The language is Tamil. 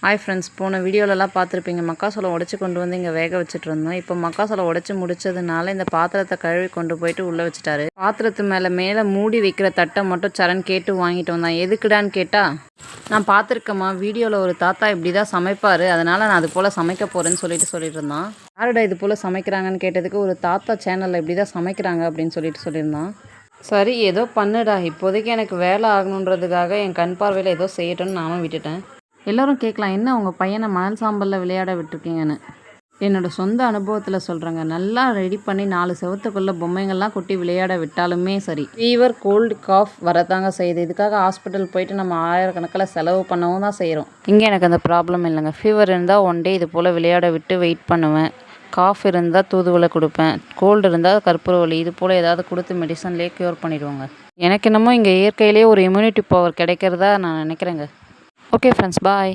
ஹாய் ஃப்ரெண்ட்ஸ், போன வீடியோலலாம் பார்த்துருப்பீங்க. மக்காசோளம் உடச்சி கொண்டு வந்து இங்கே வேக வச்சுட்டு இருந்தோம். இப்போ மக்காசோளம் உடச்சி முடிச்சதுனால இந்த பாத்திரத்தை கழுவி கொண்டு போயிட்டு உள்ளே வச்சுட்டாரு. பாத்திரத்து மேலே மூடி வைக்கிற தட்டை மட்டும் சரண் கேட்டு வாங்கிட்டு வந்தான். எதுக்குடான்னு கேட்டால், நான் பார்த்துருக்கேம்மா, வீடியோவில் ஒரு தாத்தா இப்படி தான் சமைப்பார், அதனால் நான் அது போல் சமைக்க போகிறேன்னு சொல்லிட்டு இருந்தான். யாருடா இது போல் சமைக்கிறாங்கன்னு கேட்டதுக்கு, ஒரு தாத்தா சேனலில் இப்படி தான் சமைக்கிறாங்க அப்படின்னு சொல்லியிருந்தான். சரி, ஏதோ பண்ணுடா, இப்போதைக்கு எனக்கு வேலை ஆகணுன்றதுக்காக என் கண் பார்வையில் ஏதோ செய்யட்டும்னு நானும் விட்டுட்டேன். எல்லோரும் கேட்கலாம், என்ன உங்கள் பையனை மணல் சாம்பலில் விளையாட விட்டுருக்கீங்கன்னு. என்னோடய சொந்த அனுபவத்தில் சொல்கிறேங்க. நல்லா ரெடி பண்ணி 4 செவத்துக்குள்ளே பொம்மைங்கள்லாம் கொட்டி விளையாட விட்டாலுமே சரி, ஃபீவர், கோல்டு, காஃப் வரதாங்க செய்யுது. இதுக்காக ஹாஸ்பிட்டல் போயிட்டு நம்ம ஆயிரக்கணக்கில் செலவு பண்ணவும் தான் செய்கிறோம். இங்கே எனக்கு அந்த ப்ராப்ளம் இல்லைங்க. ஃபீவர் இருந்தால் 1 டே இது போல் விளையாட விட்டு வெயிட் பண்ணுவேன். காஃப் இருந்தால் தூதுவளை கொடுப்பேன். கோல்டு இருந்தால் கற்பூரவள்ளி, இது போல் ஏதாவது கொடுத்து மெடிசன்லேயே க்யூர் பண்ணிடுவாங்க. எனக்கு என்னமோ இங்கே இயற்கையிலேயே ஒரு இம்யூனிட்டி பவர் கிடைக்கிறதா நான் நினைக்கிறேங்க. ஓகே ஃப்ரெண்ட்ஸ், பாய்.